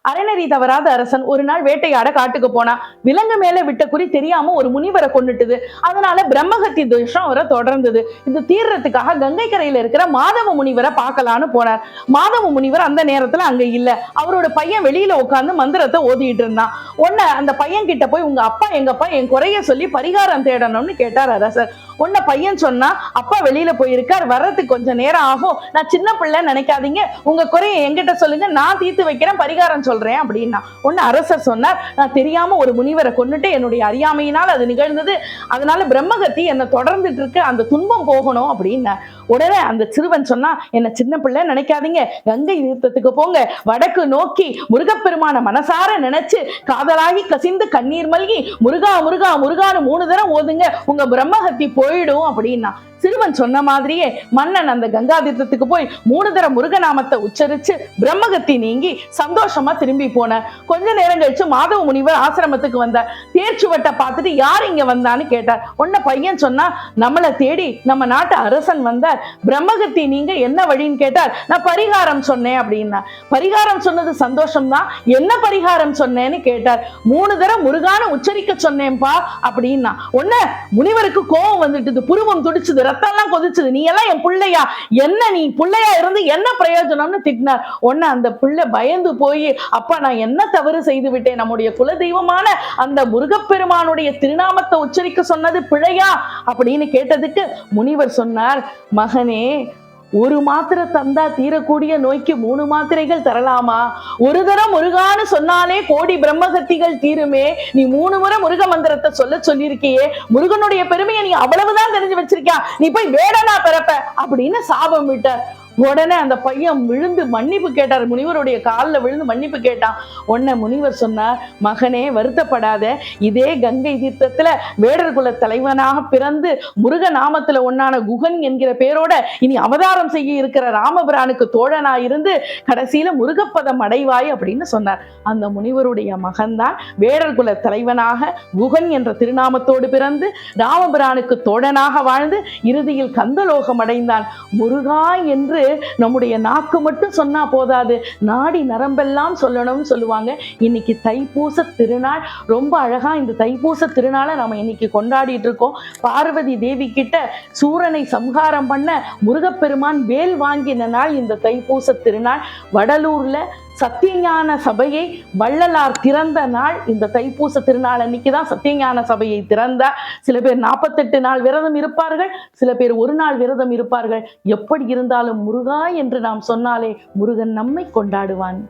அறநெறி தவறாத அரசன் ஒரு நாள் வேட்டையாட காட்டுக்கு போனா. விலங்கு மேல விட்ட குறி தெரியாம ஒரு முனிவரை கொன்னுட்டுது. அதனால பிரம்மஹத்தி தோஷம் அவரை தொடர்ந்தது. இது தீர்றதுக்காக கங்கை கரையில இருக்கிற மாதவ முனிவரை பார்க்கலான்னு போனார். மாதவ முனிவர் அந்த நேரத்துல அங்க இல்ல. அவரோட பையன் வெளியில உட்கார்ந்து மந்திரத்தை ஓதிட்டு இருந்தான். உடனே அந்த பையன் கிட்ட போய், உங்க அப்பா எங்கப்பா, என் குறைய சொல்லி பரிகாரம் தேடணும்னு கேட்டார் அரசர். உன்ன பையன் சொன்னா, அப்பா வெளியில போயிருக்கார், வர்றதுக்கு கொஞ்சம் நேரம் ஆகும், நான் சின்ன பிள்ளை நினைக்காதீங்க, உங்க குறைய என்கிட்ட சொல்லுங்க, நான் தீர்த்து வைக்கிறேன், பரிகாரம் சொல்றேன் அப்படின்னா. ஒன்னு அரசர் சொன்னார், நான் தெரியாம ஒரு முனிவரை கொன்னுட்டு என்னுடைய அறியாமையினால் அது நிகழ்ந்தது, அதனால பிரம்மகத்தி என்ன தொடர்ந்துட்டு இருக்கு, அந்த துன்பம் போகணும் அப்படின்னா. உடனே அந்த சிறுவன் சொன்னா, என்ன சின்ன பிள்ளை நினைக்காதீங்க, கங்கை தீர்த்தத்துக்கு போங்க, வடக்கு நோக்கி முருகப்பெருமான மனசார நினைச்சு காதலாகி கசிந்து கண்ணீர் மல்கி முருகா முருகா முருகான்னு 3 தடவை ஓதுங்க, உங்க பிரம்மஹத்தி போயிடும் அப்படின்னா. சிறுவன் சொன்ன மாதிரியே மன்னன் அந்த கங்கா தீர்த்தத்துக்கு போய் 3 தடவை முருகநாமத்தை உச்சரிச்சு பிரம்மகத்தி நீங்கி சந்தோஷமா திரும்பி போனார். கொஞ்ச நேரம் கழிச்சு மாதவ முனிவர் ஆசிரமத்துக்கு வந்தார். தேர்ச்சுவட்டை பார்த்துட்டு யார் இங்க வந்தான்னு கேட்டார். உன்ன பையன் சொன்னா, நம்மளை தேடி நம்ம நாட்டு அரசன் வந்தார், பிரம்மகத்தி நீங்க என்ன வழின்னு கேட்டார். நான் பரிகாரம் சொன்னேன் அப்படின்னா. பரிகாரம் சொன்னது சந்தோஷம் தான், என்ன பரிகாரம் சொன்னேன்னு கேட்டார். 3 தடவை முருகான உச்சரிக்க சொன்னேன்பா அப்படின்னா. உன்ன முனிவருக்கு கோபம் வந்துட்டு, புருவம் துடிச்சுது, ரத்தம்லாம் கொதிச்சது, நீ எல்லாம் என் பிள்ளையா, என்ன நீ பிள்ளையா இருந்து என்ன பிரயோஜனம்னு திட்டினார். உடனே அந்த பிள்ளை பயந்து போய், அப்பா நான் என்ன தவறு செய்து விட்டேன், நம்முடைய குலதெய்வமான அந்த முருகப்பெருமானுடைய திருநாமத்தை உச்சரிக்க சொன்னது பிழையா அப்படின்னு கேட்டதுக்கு முனிவர் சொன்னார், மகனே, ஒரு மாத்திரை தந்தா தீரக்கூடிய நோய்க்கு 3 மாத்திரைகள் தரலாமா? ஒரு தரம் முருகான்னு சொன்னாலே கோடி பிரம்மகத்திகள் தீருமே. நீ 3 முறை முருக மந்திரத்தை சொல்லியிருக்கியே, முருகனுடைய பெருமையை நீ அவ்வளவுதான் தெரிஞ்சு வச்சிருக்கியா, நீ போய் வேடனா பிறப்ப அப்படின்னு சாபம் விட்டார். உடனே அந்த பையன் விழுந்து மன்னிப்பு கேட்டார், முனிவருடைய காலில் விழுந்து மன்னிப்பு கேட்டான். உடனே முனிவர் சொன்னார், மகனே வருத்தப்படாத, இதே கங்கை தீர்த்தத்துல வேடர் குல தலைவனாக பிறந்து முருக நாமத்துல ஒன்னான குகன் என்கிற பேரோட இனி அவதாரம் செய்ய இருக்கிற ராமபிரானுக்கு தோழனா இருந்து கடைசியில முருகப்பதம் அடைவாய் அப்படின்னு சொன்னார். அந்த முனிவருடைய மகன்தான் வேடர் குல தலைவனாக குகன் என்ற திருநாமத்தோடு பிறந்து ராமபிரானுக்கு தோழனாக வாழ்ந்து இறுதியில் கந்தலோகம் அடைந்தான். முருகா என்று நம்முடைய நாக்கு மட்டும் சொன்னா போதாது, நாடி நரம்பெல்லாம் சொல்லணும்னு சொல்லுவாங்க. இன்னைக்கு தைப்பூச திருநாள், ரொம்ப அழகா இந்த தைப்பூச திருநாளை நம்ம இன்னைக்கு கொண்டாடிட்டு இருக்கோம். பார்வதி தேவி கிட்ட சூரனை சம்ஹாரம் பண்ண முருகப்பெருமான் வேல் வாங்கின நாள் இந்த தைப்பூச திருநாள். வடலூர்ல சத்தியஞான சபையை வள்ளலார் திறந்த நாள் இந்த தைப்பூச திருநாள் அன்னைக்குதான் சத்தியஞான சபையை திறந்தார். சில பேர் 48 நாள் விரதம் இருப்பார்கள், சில பேர் 1 நாள் விரதம் இருப்பார்கள். எப்படி இருந்தாலும் முருகா என்று நாம் சொன்னாலே முருகன் நம்மை கொண்டாடுவான்.